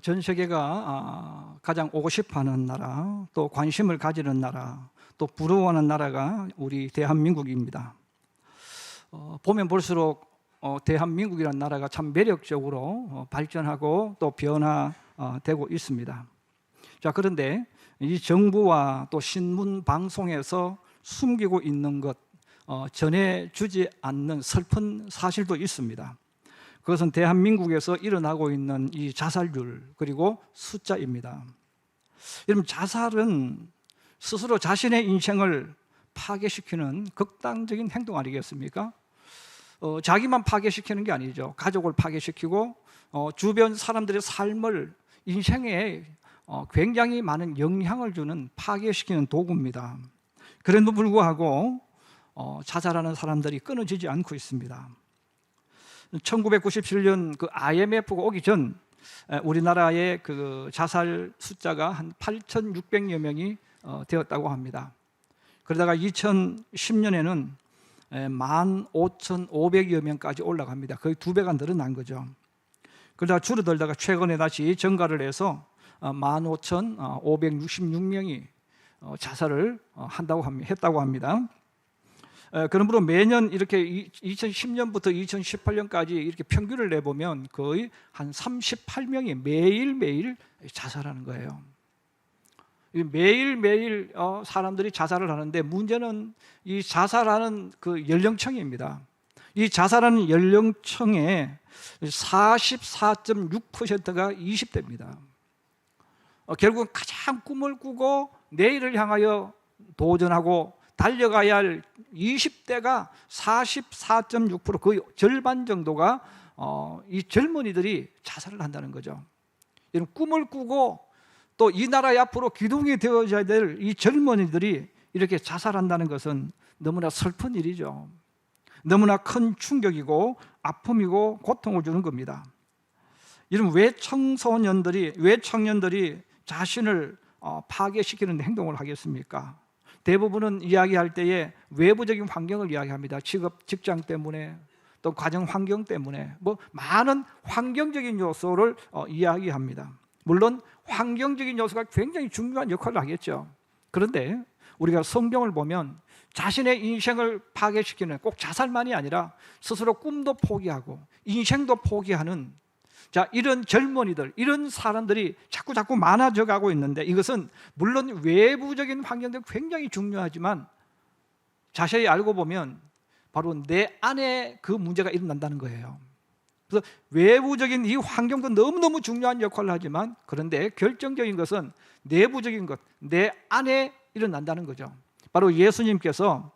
전 세계가 가장 오고 싶어하는 나라, 또 관심을 가지는 나라, 또 부러워하는 나라가 우리 대한민국입니다. 보면 볼수록 대한민국이라는 나라가 참 매력적으로 발전하고 또 변화되고 있습니다. 자, 그런데 이 정부와 또 신문 방송에서 숨기고 있는 것, 전해주지 않는 슬픈 사실도 있습니다. 그것은 대한민국에서 일어나고 있는 이 자살률 그리고 숫자입니다. 여러분, 자살은 스스로 자신의 인생을 파괴시키는 극단적인 행동 아니겠습니까? 자기만 파괴시키는 게 아니죠. 가족을 파괴시키고 주변 사람들의 삶을, 인생에 굉장히 많은 영향을 주는, 파괴시키는 도구입니다. 그럼에도 불구하고 자살하는 사람들이 끊어지지 않고 있습니다. 1997년 그 IMF가 오기 전 우리나라의 그 자살 숫자가 한 8,600여 명이 되었다고 합니다. 그러다가 2010년에는 15,500여 명까지 올라갑니다. 거의 2배가 늘어난 거죠. 그러다가 줄어들다가 최근에 다시 증가를 해서 15,566명이 자살을 했다고 합니다. 그러므로 매년 이렇게 2010년부터 2018년까지 이렇게 평균을 내보면 거의 한 38명이 매일매일 자살하는 거예요. 매일매일 사람들이 자살을 하는데, 문제는 이 자살하는 그 연령층입니다. 이 자살하는 연령층의 44.6%가 20대입니다. 결국은 가장 꿈을 꾸고 내일을 향하여 도전하고 달려가야 할 20대가 44.6%, 거의 절반 정도가 이 젊은이들이 자살을 한다는 거죠. 이런 꿈을 꾸고 또 이 나라의 앞으로 기둥이 되어져야 될 이 젊은이들이 이렇게 자살한다는 것은 너무나 슬픈 일이죠. 너무나 큰 충격이고 아픔이고 고통을 주는 겁니다. 이런 왜 청년들이 자신을 파괴시키는 행동을 하겠습니까? 대부분은 이야기할 때에 외부적인 환경을 이야기합니다. 직장 때문에, 또 가정 환경 때문에, 많은 환경적인 요소를 이야기합니다. 물론 환경적인 요소가 굉장히 중요한 역할을 하겠죠. 그런데 우리가 성경을 보면 자신의 인생을 파괴시키는, 꼭 자살만이 아니라 스스로 꿈도 포기하고 인생도 포기하는, 이런 젊은이들, 이런 사람들이 자꾸 많아져 가고 있는데, 이것은 물론 외부적인 환경도 굉장히 중요하지만 자세히 알고 보면 바로 내 안에 그 문제가 일어난다는 거예요. 그래서 외부적인 이 환경도 너무너무 중요한 역할을 하지만, 그런데 결정적인 것은 내부적인 것, 내 안에 일어난다는 거죠. 바로 예수님께서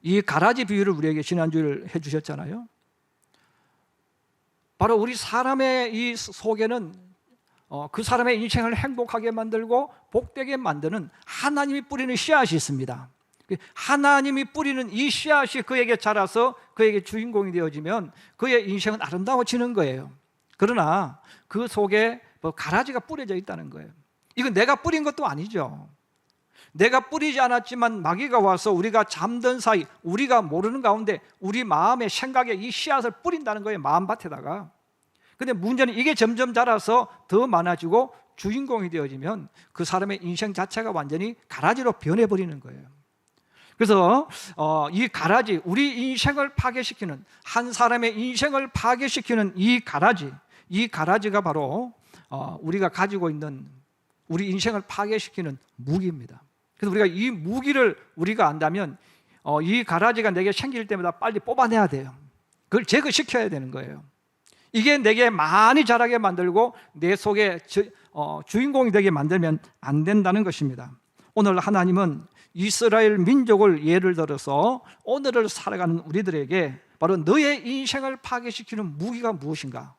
이 가라지 비유를 우리에게 지난주에 해주셨잖아요. 바로 우리 사람의 이 속에는 그 사람의 인생을 행복하게 만들고 복되게 만드는 하나님이 뿌리는 씨앗이 있습니다. 하나님이 뿌리는 이 씨앗이 그에게 자라서 그에게 주인공이 되어지면 그의 인생은 아름다워지는 거예요. 그러나 그 속에 가라지가 뿌려져 있다는 거예요. 이건 내가 뿌린 것도 아니죠. 내가 뿌리지 않았지만 마귀가 와서 우리가 잠든 사이, 우리가 모르는 가운데 우리 마음의 생각에 이 씨앗을 뿌린다는 거예요, 마음밭에다가. 근데 문제는 이게 점점 자라서 더 많아지고 주인공이 되어지면 그 사람의 인생 자체가 완전히 가라지로 변해버리는 거예요. 그래서 이 가라지, 우리 인생을 파괴시키는, 한 사람의 인생을 파괴시키는 이 가라지가 바로 우리가 가지고 있는, 우리 인생을 파괴시키는 무기입니다. 그래서 우리가 이 무기를 우리가 안다면 이 가라지가 내게 생길 때마다 빨리 뽑아내야 돼요. 그걸 제거시켜야 되는 거예요. 이게 내게 많이 자라게 만들고 내 속에 주인공이 되게 만들면 안 된다는 것입니다. 오늘 하나님은 이스라엘 민족을 예를 들어서 오늘을 살아가는 우리들에게 바로 너의 인생을 파괴시키는 무기가 무엇인가,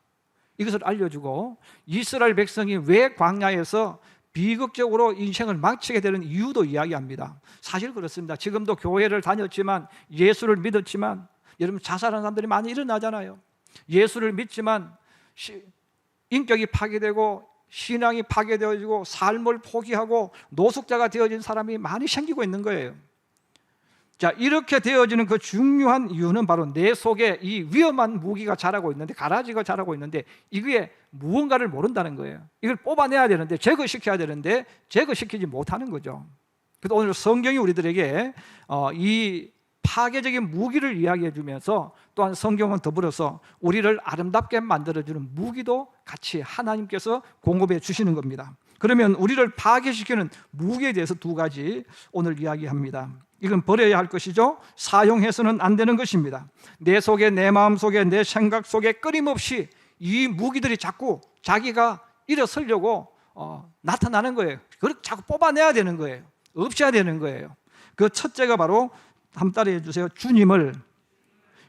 이것을 알려주고, 이스라엘 백성이 왜 광야에서 비극적으로 인생을 망치게 되는 이유도 이야기합니다. 사실 그렇습니다. 지금도 교회를 다녔지만, 예수를 믿었지만, 여러분 자살하는 사람들이 많이 일어나잖아요. 예수를 믿지만 인격이 파괴되고 신앙이 파괴되어지고 삶을 포기하고 노숙자가 되어진 사람이 많이 생기고 있는 거예요. 이렇게 되어지는 그 중요한 이유는 바로 내 속에 이 위험한 무기가 자라고 있는데, 가라지가 자라고 있는데, 이게 무언가를 모른다는 거예요. 이걸 뽑아내야 되는데, 제거시켜야 되는데 제거시키지 못하는 거죠. 그래서 오늘 성경이 우리들에게 이 파괴적인 무기를 이야기해 주면서, 또한 성경은 더불어서 우리를 아름답게 만들어주는 무기도 같이 하나님께서 공급해 주시는 겁니다. 그러면 우리를 파괴시키는 무기에 대해서 두 가지 오늘 이야기합니다. 이건 버려야 할 것이죠. 사용해서는 안 되는 것입니다. 내 속에, 내 마음 속에, 내 생각 속에 끊임없이 이 무기들이 자꾸 자기가 일어서려고 나타나는 거예요. 그걸 자꾸 뽑아내야 되는 거예요. 없애야 되는 거예요. 그 첫째가 바로, 한번 따라해 주세요. 주님을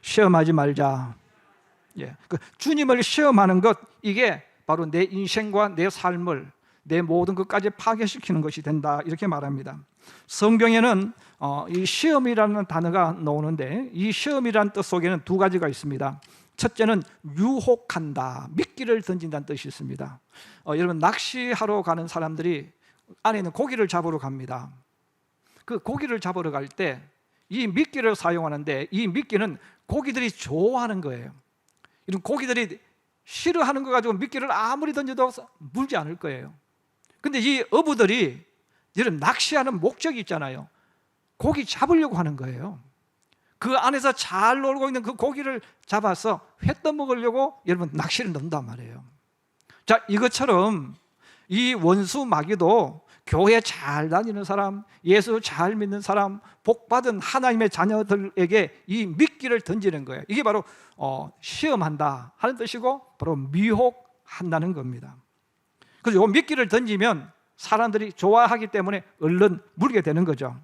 시험하지 말자. 그 주님을 시험하는 것, 이게 바로 내 인생과 내 삶을, 내 모든 것까지 파괴시키는 것이 된다, 이렇게 말합니다. 성경에는 이 시험이라는 단어가 나오는데, 이 시험이라는 뜻 속에는 두 가지가 있습니다. 첫째는 유혹한다, 미끼를 던진다는 뜻이 있습니다. 여러분, 낚시하러 가는 사람들이 안에 있는 고기를 잡으러 갑니다. 그 고기를 잡으러 갈 때 이 미끼를 사용하는데, 이 미끼는 고기들이 좋아하는 거예요. 이런 고기들이 싫어하는 거 가지고 미끼를 아무리 던져도 물지 않을 거예요. 근데 이 어부들이, 여러분, 낚시하는 목적이 있잖아요. 고기 잡으려고 하는 거예요. 그 안에서 잘 놀고 있는 그 고기를 잡아서 회 떠먹으려고 여러분 낚시를 넣는단 말이에요. 자, 이것처럼 이 원수 마귀도 교회 잘 다니는 사람, 예수 잘 믿는 사람, 복받은 하나님의 자녀들에게 이 미끼를 던지는 거예요. 이게 바로 시험한다 하는 뜻이고, 바로 미혹한다는 겁니다. 그래서 이 미끼를 던지면 사람들이 좋아하기 때문에 얼른 물게 되는 거죠.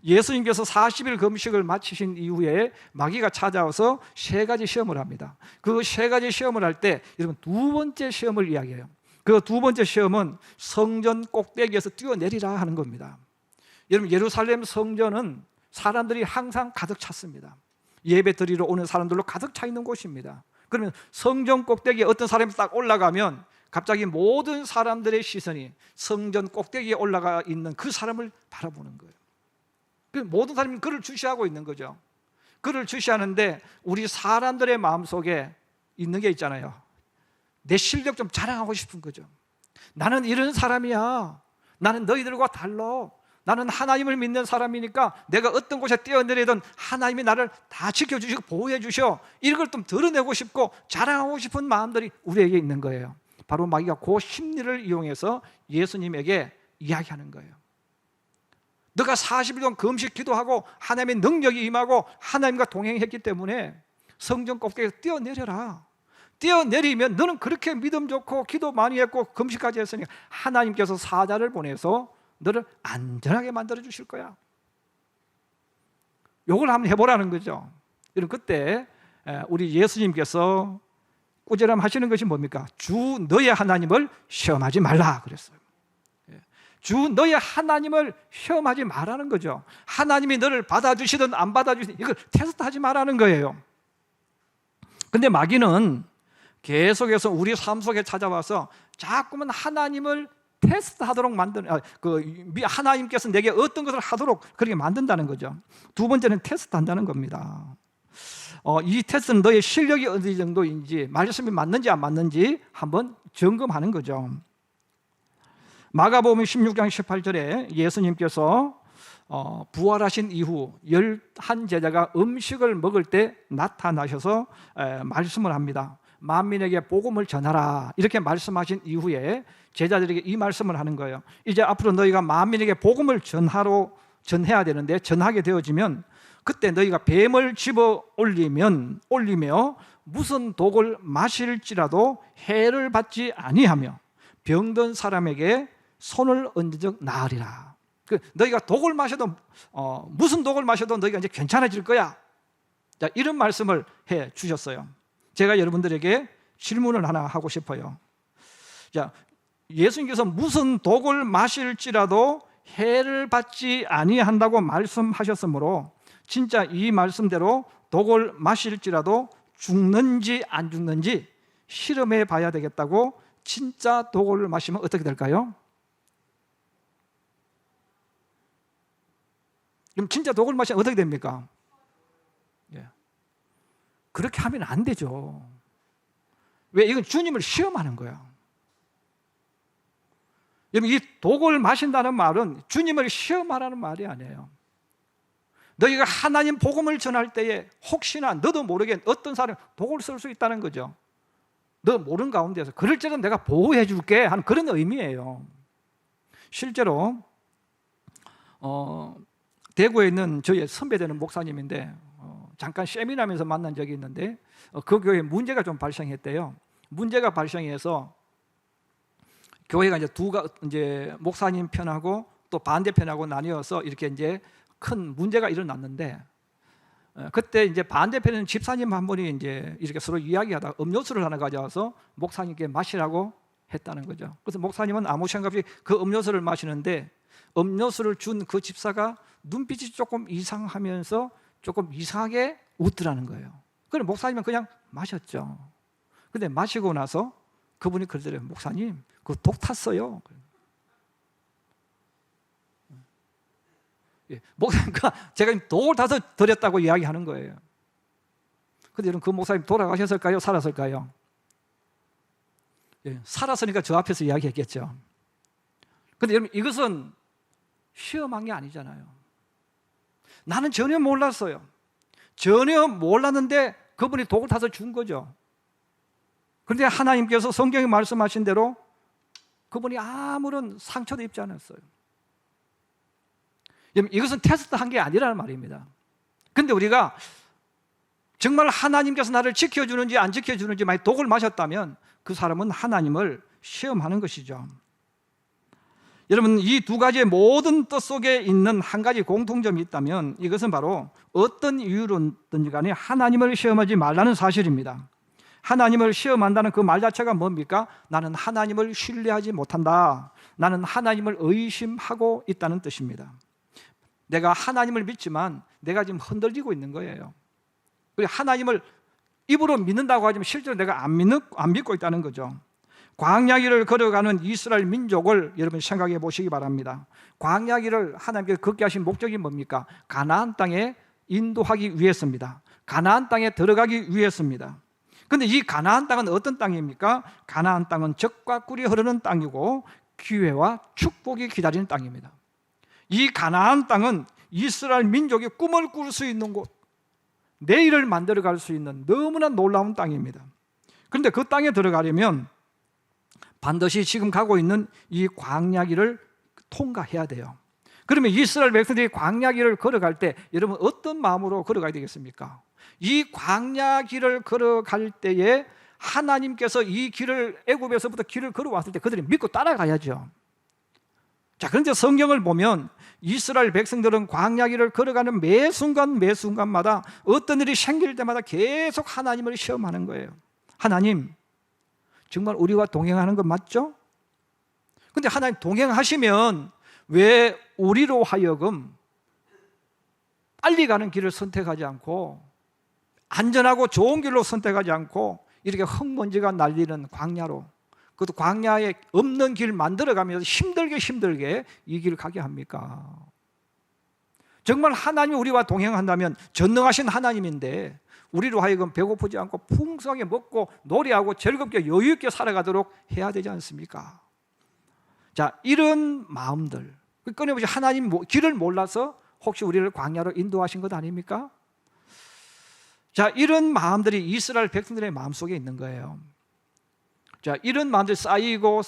예수님께서 40일 금식을 마치신 이후에 마귀가 찾아와서 세 가지 시험을 합니다. 그 세 가지 시험을 할 때 여러분, 두 번째 시험을 이야기해요. 그 두 번째 시험은 성전 꼭대기에서 뛰어내리라 하는 겁니다. 여러분, 예루살렘 성전은 사람들이 항상 가득 찼습니다. 예배 드리러 오는 사람들로 가득 차 있는 곳입니다. 그러면 성전 꼭대기에 어떤 사람이 딱 올라가면 갑자기 모든 사람들의 시선이 성전 꼭대기에 올라가 있는 그 사람을 바라보는 거예요. 모든 사람이 그를 주시하고 있는 거죠. 그를 주시하는데, 우리 사람들의 마음속에 있는 게 있잖아요. 내 실력 좀 자랑하고 싶은 거죠. 나는 이런 사람이야. 나는 너희들과 달라. 나는 하나님을 믿는 사람이니까 내가 어떤 곳에 뛰어내리든 하나님이 나를 다 지켜주시고 보호해 주셔. 이걸 좀 드러내고 싶고 자랑하고 싶은 마음들이 우리에게 있는 거예요. 바로 마귀가 그 심리를 이용해서 예수님에게 이야기하는 거예요. 너가 40일 동안 금식 기도하고 하나님의 능력이 임하고 하나님과 동행했기 때문에 성전 꼭대기에서 뛰어내려라. 뛰어내리면 너는 그렇게 믿음 좋고 기도 많이 했고 금식까지 했으니 하나님께서 사자를 보내서 너를 안전하게 만들어 주실 거야. 요걸 한번 해보라는 거죠. 여러분, 그때 우리 예수님께서 꾸지람 하시는 것이 뭡니까? 주 너의 하나님을 시험하지 말라 그랬어요. 주 너의 하나님을 시험하지 말라는 거죠. 하나님이 너를 받아주시든 안 받아주시든 이걸 테스트하지 말라는 거예요. 근데 마귀는 계속해서 우리 삶 속에 찾아와서 자꾸만 하나님을 테스트하도록 만드는, 하나님께서 내게 어떤 것을 하도록 그렇게 만든다는 거죠. 두 번째는 테스트한다는 겁니다. 이 테스트는 너의 실력이 어느 정도인지, 말씀이 맞는지 안 맞는지 한번 점검하는 거죠. 마가복음 16장 18절에 예수님께서 부활하신 이후 11제자가 음식을 먹을 때 나타나셔서 말씀을 합니다. 만민에게 복음을 전하라, 이렇게 말씀하신 이후에 제자들에게 이 말씀을 하는 거예요. 이제 앞으로 너희가 만민에게 복음을 전해야 되는데, 전하게 되어지면 그때 너희가 뱀을 집어 올리며 무슨 독을 마실지라도 해를 받지 아니하며 병든 사람에게 손을 얹은 적 나으리라. 너희가 독을 마셔도 무슨 독을 마셔도 너희가 이제 괜찮아질 거야. 자, 이런 말씀을 해 주셨어요. 제가 여러분들에게 질문을 하나 하고 싶어요. 자, 예수님께서 무슨 독을 마실지라도 해를 받지 아니한다고 말씀하셨으므로 진짜 이 말씀대로 독을 마실지라도 죽는지 안 죽는지 실험해 봐야 되겠다고, 진짜 독을 마시면 어떻게 될까요? 그럼 진짜 독을 마시면 어떻게 됩니까? 그렇게 하면 안 되죠. 왜? 이건 주님을 시험하는 거야. 여러분, 이 독을 마신다는 말은 주님을 시험하라는 말이 아니에요. 너희가 하나님 복음을 전할 때에 혹시나 너도 모르게 어떤 사람이 독을 쓸 수 있다는 거죠. 너 모르는 가운데서 그럴지라도 내가 보호해 줄게 하는 그런 의미예요. 실제로 대구에 있는 저희 선배되는 목사님인데 잠깐 세미나하면서 만난 적이 있는데 그 교회에 문제가 좀 발생했대요. 문제가 발생해서 교회가 이제 목사님 편하고 또 반대편하고 나뉘어서 이렇게 이제 큰 문제가 일어났는데, 그때 이제 반대편에는 집사님 한 분이 이제 이렇게 서로 이야기하다가 음료수를 하나 가져와서 목사님께 마시라고 했다는 거죠. 그래서 목사님은 아무 생각 없이 그 음료수를 마시는데, 음료수를 준 그 집사가 눈빛이 조금 이상하면서 조금 이상하게 웃더라는 거예요. 그래서 목사님은 그냥 마셨죠. 근데 마시고 나서 그분이 그러더래요. 목사님, 그거 독 탔어요. 목사님과 제가 독을 타서 드렸다고 이야기하는 거예요. 근데 여러분, 그 목사님 돌아가셨을까요? 살았을까요? 살았으니까 저 앞에서 이야기했겠죠. 근데 여러분, 이것은 시험한 게 아니잖아요. 나는 전혀 몰랐어요. 전혀 몰랐는데 그분이 독을 타서 준 거죠. 그런데 하나님께서 성경에 말씀하신 대로 그분이 아무런 상처도 입지 않았어요. 이것은 테스트한 게 아니라는 말입니다. 근데 우리가 정말 하나님께서 나를 지켜주는지 안 지켜주는지 만약 독을 마셨다면 그 사람은 하나님을 시험하는 것이죠. 여러분, 이 두 가지의 모든 뜻 속에 있는 한 가지 공통점이 있다면 이것은 바로 어떤 이유로든지 간에 하나님을 시험하지 말라는 사실입니다. 하나님을 시험한다는 그 말 자체가 뭡니까? 나는 하나님을 신뢰하지 못한다. 나는 하나님을 의심하고 있다는 뜻입니다. 내가 하나님을 믿지만 내가 지금 흔들리고 있는 거예요. 그리고 하나님을 입으로 믿는다고 하지만 실제로 내가 안 믿고 있다는 거죠. 광야길을 걸어가는 이스라엘 민족을 여러분 생각해 보시기 바랍니다. 광야길을 하나님께서 걷게 하신 목적이 뭡니까? 가나안 땅에 인도하기 위해서입니다. 가나안 땅에 들어가기 위해서입니다. 그런데 이 가나안 땅은 어떤 땅입니까? 가나안 땅은 젖과 꿀이 흐르는 땅이고 기회와 축복이 기다리는 땅입니다. 이 가나안 땅은 이스라엘 민족이 꿈을 꿀 수 있는 곳, 내일을 만들어 갈 수 있는 너무나 놀라운 땅입니다. 그런데 그 땅에 들어가려면 반드시 지금 가고 있는 이 광야길을 통과해야 돼요. 그러면 이스라엘 백성들이 광야길을 걸어갈 때 여러분 어떤 마음으로 걸어가야 되겠습니까? 이 광야길을 걸어갈 때에 하나님께서 이 길을 애굽에서부터 길을 걸어왔을 때 그들이 믿고 따라가야죠. 자, 그런데 성경을 보면 이스라엘 백성들은 광야길을 걸어가는 매 순간마다 어떤 일이 생길 때마다 계속 하나님을 시험하는 거예요. 하나님, 정말 우리와 동행하는 것 맞죠? 근데 하나님 동행하시면 왜 우리로 하여금 빨리 가는 길을 선택하지 않고 안전하고 좋은 길로 선택하지 않고 이렇게 흙먼지가 날리는 광야로, 그것도 광야에 없는 길 만들어가면서 힘들게 이 길을 가게 합니까? 정말 하나님이 우리와 동행한다면 전능하신 하나님인데 우리로 하여금 배고프지 않고 풍성하게 먹고 노래하고 즐겁게 여유있게 살아가도록 해야 되지 않습니까? 자, 이런 마음들, 끊임없이 하나님 길을 몰라서 혹시 우리를 광야로 인도하신 것 아닙니까? 자, 이런 마음들이 이스라엘 백성들의 마음속에 있는 거예요. 자, 이런 마음들이 쌓이고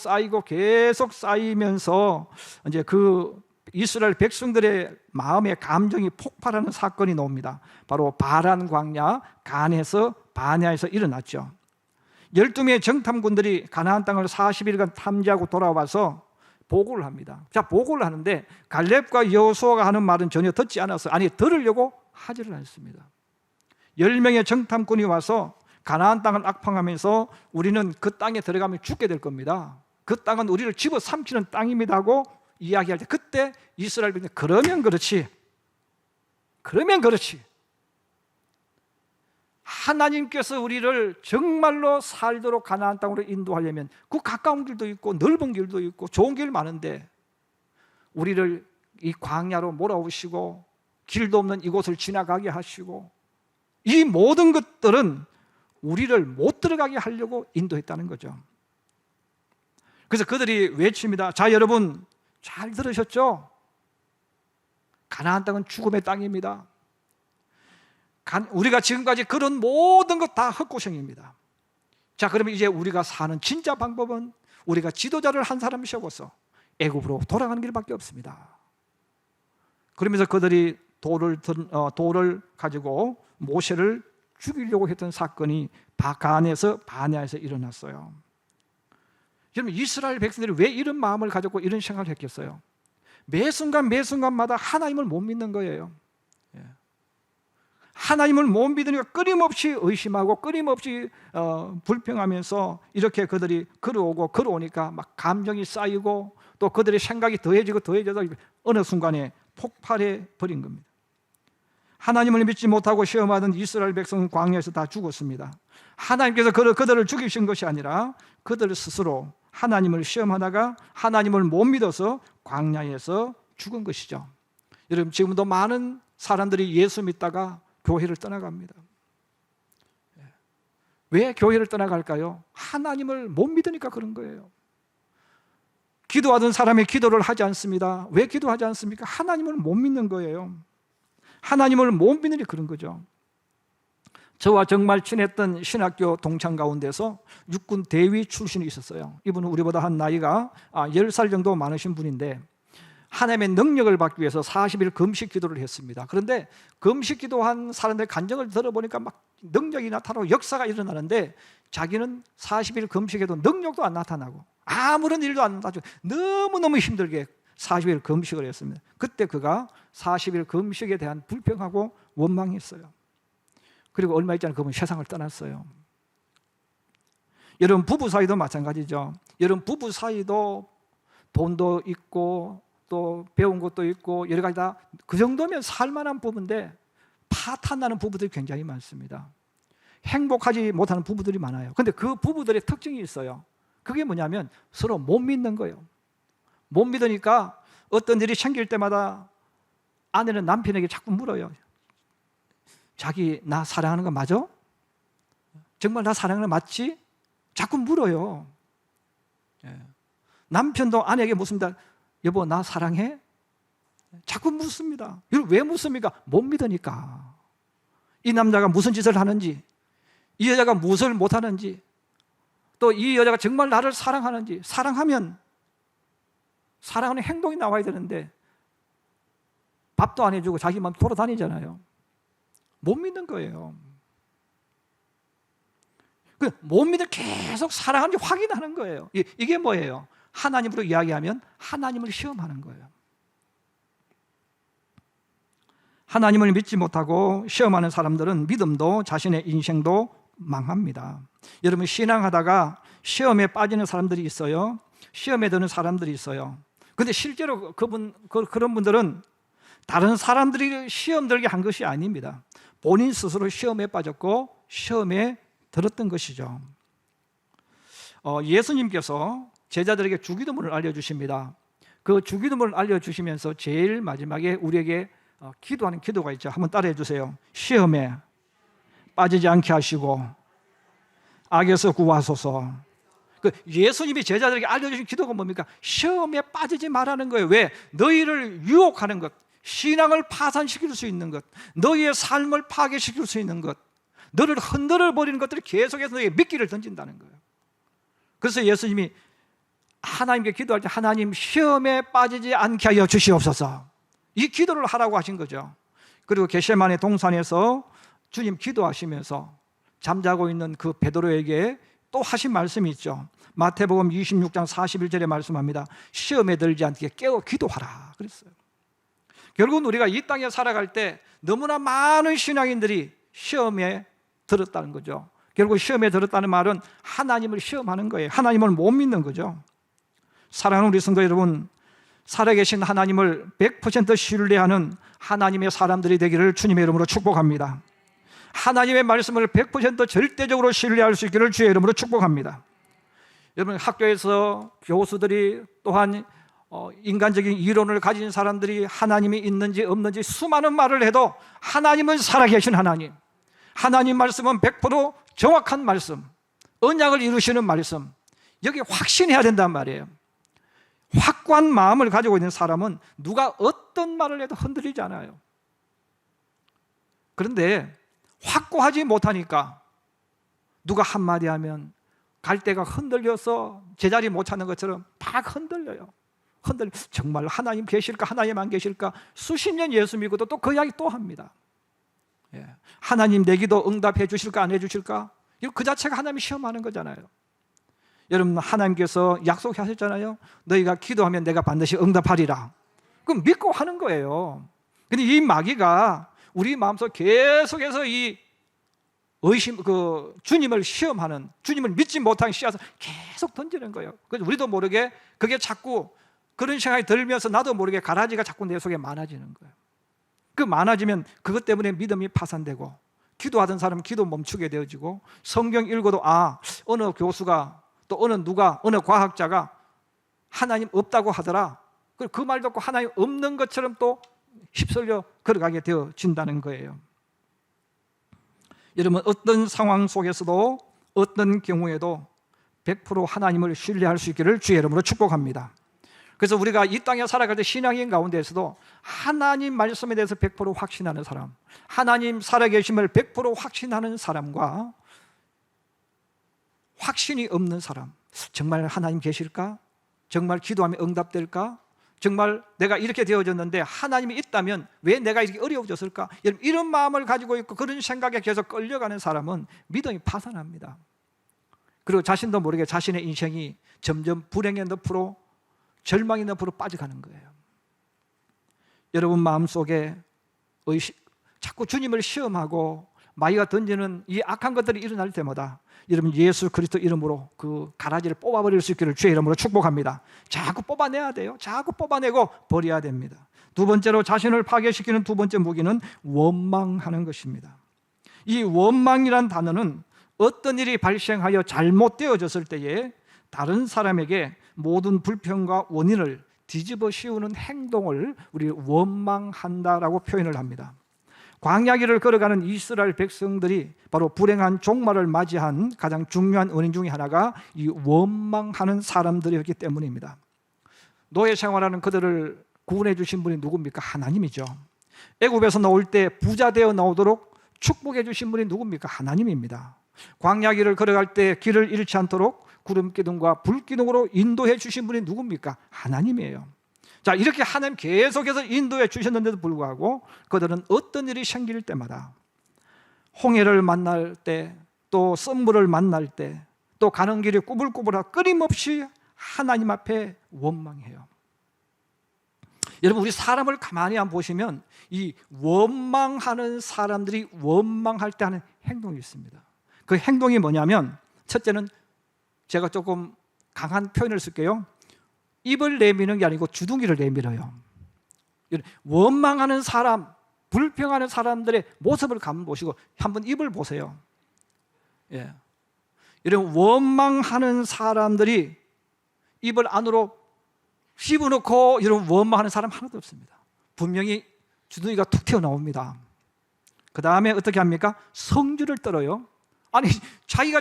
계속 쌓이면서 이제 그 이스라엘 백성들의 마음의 감정이 폭발하는 사건이 나옵니다. 바로 바란 광야 간에서 바네아에서 일어났죠. 12명의 정탐꾼들이 가나안 땅을 40일간 탐지하고 돌아와서 보고를 합니다. 자, 보고를 하는데 갈렙과 여호수아가 하는 말은 전혀 듣지 않아서, 아니 들으려고 하지를 않습니다. 10명의 정탐꾼이 와서 가나안 땅을 악평하면서 우리는 그 땅에 들어가면 죽게 될 겁니다. 그 땅은 우리를 집어삼키는 땅입니다 하고 이야기할 때 그때 이스라엘 백성이 그러면 그렇지 하나님께서 우리를 정말로 살도록 가나안 땅으로 인도하려면 그 가까운 길도 있고 넓은 길도 있고 좋은 길 많은데 우리를 이 광야로 몰아오시고 길도 없는 이곳을 지나가게 하시고 이 모든 것들은 우리를 못 들어가게 하려고 인도했다는 거죠. 그래서 그들이 외칩니다. 자, 여러분 잘 들으셨죠? 가나안 땅은 죽음의 땅입니다. 우리가 지금까지 그런 모든 것 다 헛고생입니다. 자, 그러면 이제 우리가 사는 진짜 방법은 우리가 지도자를 한 사람 세워서 애굽으로 돌아가는 길밖에 없습니다. 그러면서 그들이 돌을 가지고 모세를 죽이려고 했던 사건이 바네아에서 일어났어요. 여러분, 이스라엘 백성들이 왜 이런 마음을 가지고 이런 생각을 했겠어요? 매 순간마다 하나님을 못 믿는 거예요. 하나님을 못 믿으니까 끊임없이 의심하고 끊임없이 불평하면서 이렇게 그들이 걸어오니까 막 감정이 쌓이고 또 그들의 생각이 더해져서 어느 순간에 폭발해 버린 겁니다. 하나님을 믿지 못하고 시험하던 이스라엘 백성은 광야에서 다 죽었습니다. 하나님께서 그들을 죽이신 것이 아니라 그들 스스로 하나님을 시험하다가 하나님을 못 믿어서 광야에서 죽은 것이죠. 여러분, 지금도 많은 사람들이 예수 믿다가 교회를 떠나갑니다. 왜 교회를 떠나갈까요? 하나님을 못 믿으니까 그런 거예요. 기도하던 사람이 기도를 하지 않습니다. 왜 기도하지 않습니까? 하나님을 못 믿는 거예요. 하나님을 못 믿으니 그런 거죠. 저와 정말 친했던 신학교 동창 가운데서 육군 대위 출신이 있었어요. 이분은 우리보다 한 나이가 10살 정도 많으신 분인데 하나님의 능력을 받기 위해서 40일 금식 기도를 했습니다. 그런데 금식 기도한 사람들의 간증을 들어보니까 막 능력이 나타나고 역사가 일어나는데 자기는 40일 금식에도 능력도 안 나타나고 아무런 일도 안 나타나고 너무너무 힘들게 40일 금식을 했습니다. 그때 그가 40일 금식에 대한 불평하고 원망했어요. 그리고 얼마 있지 않아 그분 세상을 떠났어요. 여러분, 부부 사이도 마찬가지죠. 여러분, 부부 사이도 돈도 있고 또 배운 것도 있고 여러 가지 다 그 정도면 살만한 부부인데 파탄나는 부부들이 굉장히 많습니다. 행복하지 못하는 부부들이 많아요. 근데 그 부부들의 특징이 있어요. 그게 뭐냐면 서로 못 믿는 거예요. 못 믿으니까 어떤 일이 생길 때마다 아내는 남편에게 자꾸 물어요. 자기 나 사랑하는 거 맞아? 정말 나 사랑하는 거 맞지? 자꾸 물어요. 남편도 아내에게 묻습니다. 여보, 나 사랑해? 자꾸 묻습니다. 이걸 왜 묻습니까? 못 믿으니까. 이 남자가 무슨 짓을 하는지, 이 여자가 무엇을 못하는지, 또 이 여자가 정말 나를 사랑하는지. 사랑하면 사랑하는 행동이 나와야 되는데 밥도 안 해주고 자기 마음 돌아다니잖아요. 못 믿는 거예요. 못 믿을 계속 사랑하는지 확인하는 거예요. 이게 뭐예요? 하나님으로 이야기하면 하나님을 시험하는 거예요. 하나님을 믿지 못하고 시험하는 사람들은 믿음도 자신의 인생도 망합니다. 여러분, 신앙하다가 시험에 빠지는 사람들이 있어요. 시험에 드는 사람들이 있어요. 근데 실제로 그런 분들은 다른 사람들이 시험 들게 한 것이 아닙니다. 본인 스스로 시험에 빠졌고 시험에 들었던 것이죠. 예수님께서 제자들에게 주기도문을 알려주십니다. 그 주기도문을 알려주시면서 제일 마지막에 우리에게 기도하는 기도가 있죠. 한번 따라해 주세요. 시험에 빠지지 않게 하시고 악에서 구하소서. 예수님이 제자들에게 알려주신 기도가 뭡니까? 시험에 빠지지 말라는 거예요. 왜? 너희를 유혹하는 것, 신앙을 파산시킬 수 있는 것, 너희의 삶을 파괴시킬 수 있는 것, 너를 흔들어 버리는 것들을 계속해서 너희의 미끼를 던진다는 거예요. 그래서 예수님이 하나님께 기도할 때 하나님 시험에 빠지지 않게 하여 주시옵소서, 이 기도를 하라고 하신 거죠. 그리고 겟세마네 동산에서 주님 기도하시면서 잠자고 있는 그 베드로에게 또 하신 말씀이 있죠. 마태복음 26장 41절에 말씀합니다. 시험에 들지 않게 깨어 기도하라 그랬어요. 결국은 우리가 이 땅에 살아갈 때 너무나 많은 신앙인들이 시험에 들었다는 거죠. 결국 시험에 들었다는 말은 하나님을 시험하는 거예요. 하나님을 못 믿는 거죠. 사랑하는 우리 성도 여러분, 살아계신 하나님을 100% 신뢰하는 하나님의 사람들이 되기를 주님의 이름으로 축복합니다. 하나님의 말씀을 100% 절대적으로 신뢰할 수 있기를 주의 이름으로 축복합니다. 여러분, 학교에서 교수들이 또한 인간적인 이론을 가진 사람들이 하나님이 있는지 없는지 수많은 말을 해도 하나님은 살아계신 하나님, 하나님 말씀은 100% 정확한 말씀, 언약을 이루시는 말씀, 여기 확신해야 된단 말이에요. 확고한 마음을 가지고 있는 사람은 누가 어떤 말을 해도 흔들리지 않아요. 그런데 확고하지 못하니까 누가 한마디 하면 갈대가 흔들려서 제자리 못 찾는 것처럼 막 흔들려요. 정말 하나님 계실까? 하나님 안 계실까? 수십 년 예수 믿고도 또 그 이야기 또 합니다. 하나님 내 기도 응답해 주실까? 안 해 주실까? 이거 그 자체가 하나님이 시험하는 거잖아요. 여러분, 하나님께서 약속하셨잖아요. 너희가 기도하면 내가 반드시 응답하리라. 그럼 믿고 하는 거예요. 근데 이 마귀가 우리 마음속 계속해서 이 의심, 주님을 시험하는, 주님을 믿지 못한 씨앗을 계속 던지는 거예요. 그래서 우리도 모르게 그게 자꾸 그런 생각이 들면서 나도 모르게 가라지가 자꾸 내 속에 많아지는 거예요. 그 많아지면 그것 때문에 믿음이 파산되고, 기도하던 사람은 기도 멈추게 되어지고, 성경 읽어도 어느 교수가 또 어느 과학자가 하나님 없다고 하더라. 그 말 듣고 하나님 없는 것처럼 또 휩쓸려 걸어가게 되어진다는 거예요. 여러분, 어떤 상황 속에서도 어떤 경우에도 100% 하나님을 신뢰할 수 있기를 주의 이름으로 축복합니다. 그래서 우리가 이 땅에 살아갈 때 신앙인 가운데에서도 하나님 말씀에 대해서 100% 확신하는 사람, 하나님 살아계심을 100% 확신하는 사람과 확신이 없는 사람, 정말 하나님 계실까? 정말 기도하면 응답될까? 정말 내가 이렇게 되어졌는데 하나님이 있다면 왜 내가 이렇게 어려워졌을까? 이런 마음을 가지고 있고 그런 생각에 계속 끌려가는 사람은 믿음이 파산합니다. 그리고 자신도 모르게 자신의 인생이 점점 불행의 늪으로, 절망의 늪으로 빠져가는 거예요. 여러분 마음속에 자꾸 주님을 시험하고 마귀가 던지는 이 악한 것들이 일어날 때마다 여러분 예수 그리스도 이름으로 그 가라지를 뽑아버릴 수 있기를 주의 이름으로 축복합니다. 자꾸 뽑아내야 돼요. 자꾸 뽑아내고 버려야 됩니다. 두 번째로 자신을 파괴시키는 두 번째 무기는 원망하는 것입니다. 이 원망이란 단어는 어떤 일이 발생하여 잘못되어졌을 때에 다른 사람에게 모든 불평과 원인을 뒤집어 씌우는 행동을 우리 원망한다라고 표현을 합니다. 광야길을 걸어가는 이스라엘 백성들이 바로 불행한 종말을 맞이한 가장 중요한 원인 중에 하나가 이 원망하는 사람들이었기 때문입니다. 노예 생활하는 그들을 구원해 주신 분이 누굽니까? 하나님이죠. 애굽에서 나올 때 부자 되어 나오도록 축복해 주신 분이 누굽니까? 하나님입니다. 광야길을 걸어갈 때 길을 잃지 않도록 구름기둥과 불기둥으로 인도해 주신 분이 누굽니까? 하나님이에요. 자, 이렇게 하나님 계속해서 인도해 주셨는데도 불구하고 그들은 어떤 일이 생길 때마다 홍해를 만날 때, 또 썸물을 만날 때, 또 가는 길이 꾸불꾸불하고 끊임없이 하나님 앞에 원망해요. 여러분, 우리 사람을 가만히 한번 보시면 이 원망하는 사람들이 원망할 때 하는 행동이 있습니다. 그 행동이 뭐냐면, 첫째는 제가 조금 강한 표현을 쓸게요. 입을 내미는 게 아니고 주둥이를 내밀어요. 원망하는 사람, 불평하는 사람들의 모습을 한번 보시고 한번 입을 보세요. 이런 원망하는 사람들이 입을 안으로 씹어놓고 이런 원망하는 사람 하나도 없습니다. 분명히 주둥이가 툭 튀어나옵니다. 그 다음에 어떻게 합니까? 성질을 떨어요. 아니, 자기가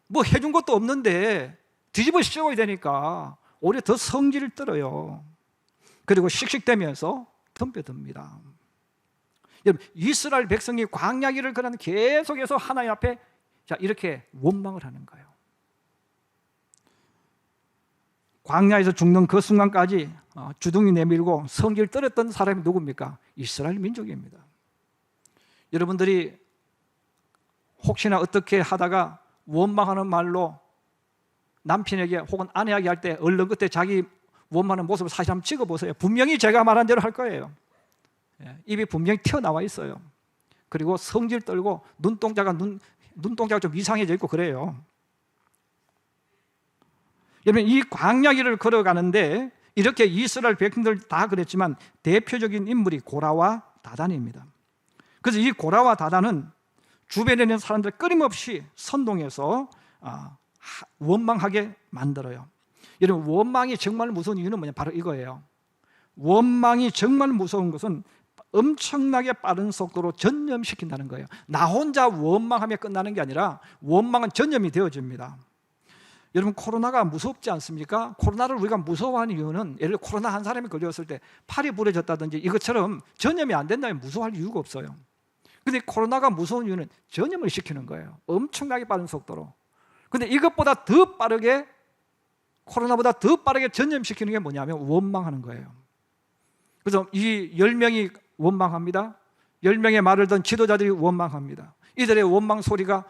뭐 해준 것도 없는데 뒤집어 씌워야 되니까 오히려 더 성질을 떨어요. 그리고 씩씩대면서 덤벼듭니다. 여러분, 이스라엘 백성이 광야길을 걸어가는 계속해서 하나님 앞에 이렇게 원망을 하는 거예요. 광야에서 죽는 그 순간까지 주둥이 내밀고 성질 떨었던 사람이 누굽니까? 이스라엘 민족입니다. 여러분들이 혹시나 어떻게 하다가 원망하는 말로 남편에게 혹은 아내에게 할 때 얼른 그때 자기 원망하는 모습을 사실 한번 찍어보세요. 분명히 제가 말한 대로 할 거예요. 입이 분명히 튀어나와 있어요. 그리고 성질 떨고 눈동자가 좀 이상해져 있고 그래요. 여러분, 이 광야길을 걸어가는데 이렇게 이스라엘 백성들 다 그랬지만 대표적인 인물이 고라와 다단입니다. 그래서 이 고라와 다단은 주변에 있는 사람들 끊임없이 선동해서 원망하게 만들어요. 여러분, 원망이 정말 무서운 이유는 뭐냐? 바로 이거예요. 원망이 정말 무서운 것은 엄청나게 빠른 속도로 전염시킨다는 거예요. 나 혼자 원망하며 끝나는 게 아니라 원망은 전염이 되어집니다. 여러분, 코로나가 무섭지 않습니까? 코로나를 우리가 무서워하는 이유는, 예를 들어 코로나 한 사람이 걸렸을 때 팔이 부러졌다든지 이것처럼 전염이 안 된다면 무서워할 이유가 없어요. 근데 코로나가 무서운 이유는 전염을 시키는 거예요. 엄청나게 빠른 속도로. 근데 이것보다 더 빠르게, 코로나보다 더 빠르게 전염시키는 게 뭐냐면 원망하는 거예요. 그래서 이 10명이 원망합니다. 10명의 말을 듣는 지도자들이 원망합니다. 이들의 원망 소리가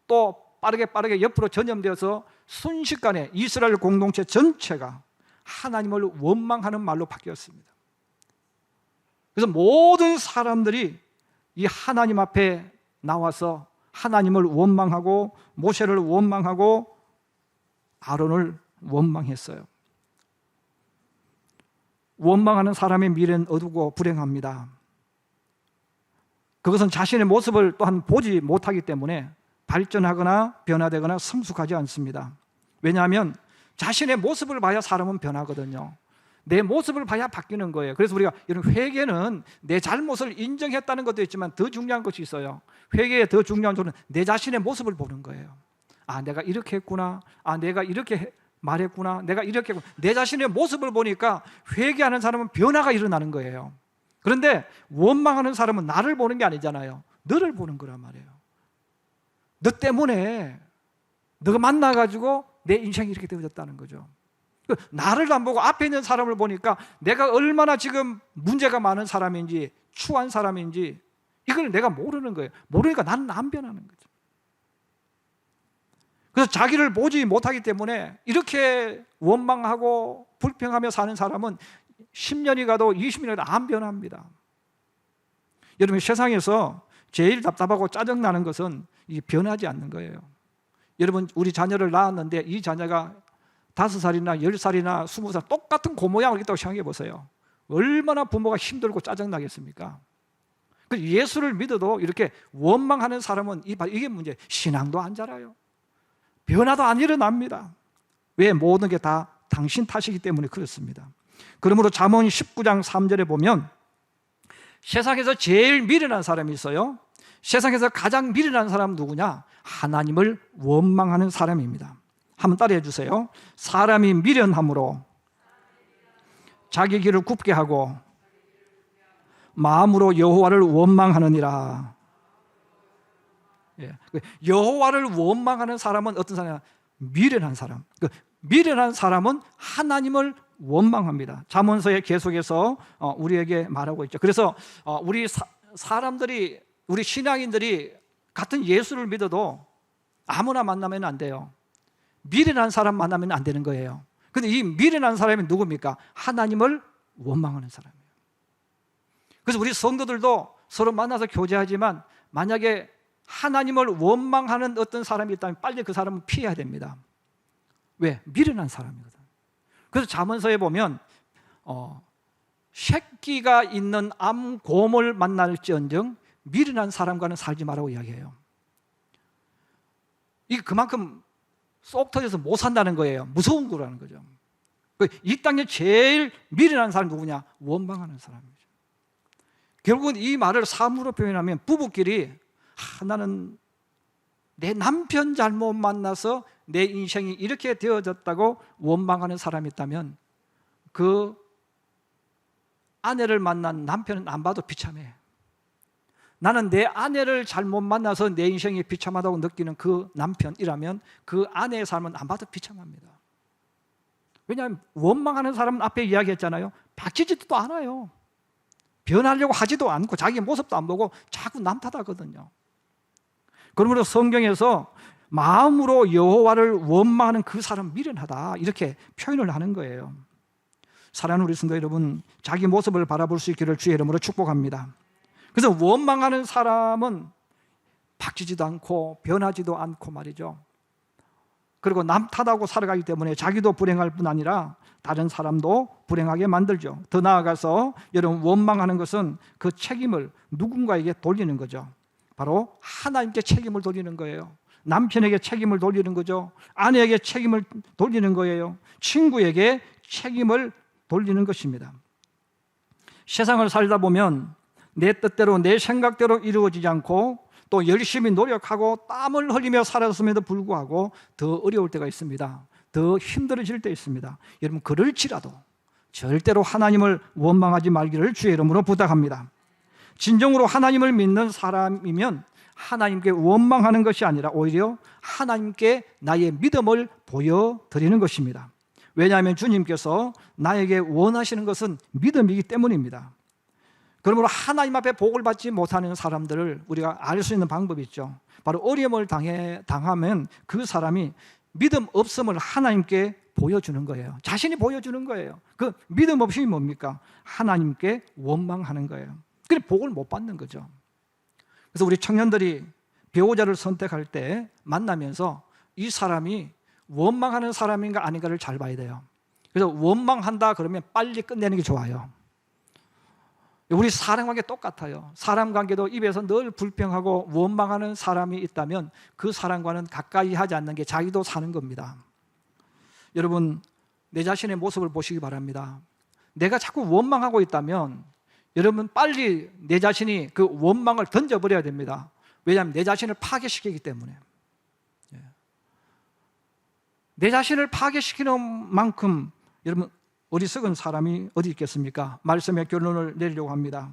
또 빠르게 옆으로 전염되어서 순식간에 이스라엘 공동체 전체가 하나님을 원망하는 말로 바뀌었습니다. 그래서 모든 사람들이 이 하나님 앞에 나와서 하나님을 원망하고 모세를 원망하고 아론을 원망했어요. 원망하는 사람의 미래는 어두고 불행합니다. 그것은 자신의 모습을 또한 보지 못하기 때문에 발전하거나 변화되거나 성숙하지 않습니다. 왜냐하면 자신의 모습을 봐야 사람은 변하거든요. 내 모습을 봐야 바뀌는 거예요. 그래서 우리가 이런 회개는 내 잘못을 인정했다는 것도 있지만 더 중요한 것이 있어요. 회개의 더 중요한 점은 내 자신의 모습을 보는 거예요. 아, 내가 이렇게 했구나. 아, 내가 이렇게 말했구나. 내가 이렇게 했구나. 내 자신의 모습을 보니까 회개하는 사람은 변화가 일어나는 거예요. 그런데 원망하는 사람은 나를 보는 게 아니잖아요. 너를 보는 거란 말이에요. 너 때문에 너가 만나가지고 내 인생이 이렇게 되어졌다는 거죠. 나를 안 보고 앞에 있는 사람을 보니까 내가 얼마나 지금 문제가 많은 사람인지 추한 사람인지 이걸 내가 모르는 거예요. 모르니까 나는 안 변하는 거죠. 그래서 자기를 보지 못하기 때문에 이렇게 원망하고 불평하며 사는 사람은 10년이 가도 20년이 가도 안 변합니다. 여러분, 세상에서 제일 답답하고 짜증나는 것은 이 변하지 않는 거예요. 여러분, 우리 자녀를 낳았는데 이 자녀가 5살이나 10살이나 20살 똑같은 그 모양을 했다고 생각해 보세요. 얼마나 부모가 힘들고 짜증나겠습니까? 예수를 믿어도 이렇게 원망하는 사람은 이게 문제예요. 신앙도 안 자라요. 변화도 안 일어납니다. 왜? 모든 게 다 당신 탓이기 때문에 그렇습니다. 그러므로 잠언 19장 3절에 보면 세상에서 제일 미련한 사람이 있어요. 세상에서 가장 미련한 사람은 누구냐? 하나님을 원망하는 사람입니다. 한번 따라해 주세요. 사람이 미련함으로 자기 길을 굽게 하고 마음으로 여호와를 원망하느니라. 여호와를 원망하는 사람은 어떤 사람이냐? 미련한 사람. 미련한 사람은 하나님을 원망합니다. 잠언서에 계속해서 우리에게 말하고 있죠. 그래서 우리 사람들이, 우리 신앙인들이 같은 예수를 믿어도 아무나 만나면 안 돼요. 미련한 사람 만나면 안 되는 거예요. 근데 이 미련한 사람이 누굽니까? 하나님을 원망하는 사람이에요. 그래서 우리 성도들도 서로 만나서 교제하지만 만약에 하나님을 원망하는 어떤 사람이 있다면 빨리 그 사람은 피해야 됩니다. 왜? 미련한 사람이거든. 그래서 잠언서에 보면 새끼가 있는 암곰을 만날지언정 미련한 사람과는 살지 말라고 이야기해요. 이게 그만큼 쏙 터져서 못 산다는 거예요. 무서운 거라는 거죠. 이 땅에 제일 미련한 사람이 누구냐? 원망하는 사람이죠. 결국은 이 말을 삶으로 표현하면 부부끼리 나는 내 남편 잘못 만나서 내 인생이 이렇게 되어졌다고 원망하는 사람이 있다면 그 아내를 만난 남편은 안 봐도 비참해. 나는 내 아내를 잘못 만나서 내 인생이 비참하다고 느끼는 그 남편이라면 그 아내의 삶은 안 봐도 비참합니다. 왜냐하면 원망하는 사람은 앞에 이야기했잖아요. 바뀌지도 않아요. 변하려고 하지도 않고 자기 모습도 안 보고 자꾸 남 탓하거든요. 그러므로 성경에서 마음으로 여호와를 원망하는 그 사람 미련하다 이렇게 표현을 하는 거예요. 사랑하는 우리 성도 여러분, 자기 모습을 바라볼 수 있기를 주의 이름으로 축복합니다. 그래서 원망하는 사람은 바뀌지도 않고 변하지도 않고 말이죠. 그리고 남 탓하고 살아가기 때문에 자기도 불행할 뿐 아니라 다른 사람도 불행하게 만들죠. 더 나아가서 여러분, 원망하는 것은 그 책임을 누군가에게 돌리는 거죠. 바로 하나님께 책임을 돌리는 거예요. 남편에게 책임을 돌리는 거죠. 아내에게 책임을 돌리는 거예요. 친구에게 책임을 돌리는 것입니다. 세상을 살다 보면 내 뜻대로 내 생각대로 이루어지지 않고 또 열심히 노력하고 땀을 흘리며 살았음에도 불구하고 더 어려울 때가 있습니다. 더 힘들어질 때 있습니다. 여러분, 그럴지라도 절대로 하나님을 원망하지 말기를 주의 이름으로 부탁합니다. 진정으로 하나님을 믿는 사람이면 하나님께 원망하는 것이 아니라 오히려 하나님께 나의 믿음을 보여드리는 것입니다. 왜냐하면 주님께서 나에게 원하시는 것은 믿음이기 때문입니다. 그러므로 하나님 앞에 복을 받지 못하는 사람들을 우리가 알 수 있는 방법이 있죠. 바로 어려움을 당하면 그 사람이 믿음 없음을 하나님께 보여주는 거예요. 자신이 보여주는 거예요. 그 믿음 없이 뭡니까? 하나님께 원망하는 거예요. 그래 복을 못 받는 거죠. 그래서 우리 청년들이 배우자를 선택할 때 만나면서 이 사람이 원망하는 사람인가 아닌가를 잘 봐야 돼요. 그래서 원망한다 그러면 빨리 끝내는 게 좋아요. 우리 사람 관계 똑같아요. 사람 관계도 입에서 늘 불평하고 원망하는 사람이 있다면 그 사람과는 가까이 하지 않는 게 자기도 사는 겁니다. 여러분, 내 자신의 모습을 보시기 바랍니다. 내가 자꾸 원망하고 있다면 여러분 빨리 내 자신이 그 원망을 던져버려야 됩니다. 왜냐하면 내 자신을 파괴시키기 때문에. 내 자신을 파괴시키는 만큼 여러분 어리석은 사람이 어디 있겠습니까? 말씀의 결론을 내리려고 합니다.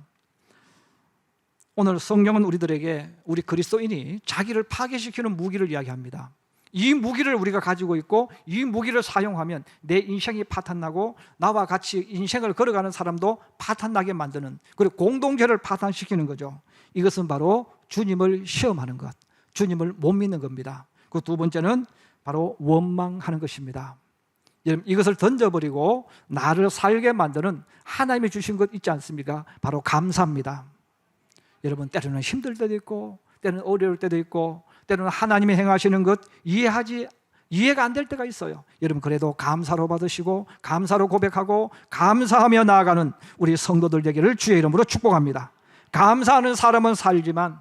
오늘 성경은 우리들에게 우리 그리스도인이 자기를 파괴시키는 무기를 이야기합니다. 이 무기를 우리가 가지고 있고 이 무기를 사용하면 내 인생이 파탄나고 나와 같이 인생을 걸어가는 사람도 파탄나게 만드는, 그리고 공동체를 파탄시키는 거죠. 이것은 바로 주님을 시험하는 것, 주님을 못 믿는 겁니다. 그 두 번째는 바로 원망하는 것입니다. 여러분, 이것을 던져버리고 나를 살게 만드는 하나님이 주신 것 있지 않습니까? 바로 감사입니다. 여러분, 때로는 힘들 때도 있고 때로는 어려울 때도 있고 때로는 하나님이 행하시는 것 이해가 안 될 때가 있어요. 여러분, 그래도 감사로 받으시고 감사로 고백하고 감사하며 나아가는 우리 성도들 되기를 주의 이름으로 축복합니다. 감사하는 사람은 살지만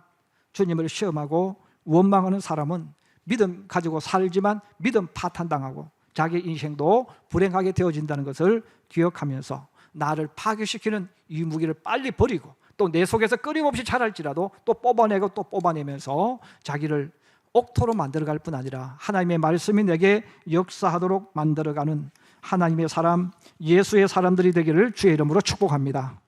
주님을 시험하고 원망하는 사람은 믿음 가지고 살지만 믿음 파탄당하고 자기 인생도 불행하게 되어진다는 것을 기억하면서 나를 파괴시키는 이 무기를 빨리 버리고 또 내 속에서 끊임없이 자랄지라도 또 뽑아내고 또 뽑아내면서 자기를 옥토로 만들어갈 뿐 아니라 하나님의 말씀이 내게 역사하도록 만들어가는 하나님의 사람, 예수의 사람들이 되기를 주의 이름으로 축복합니다.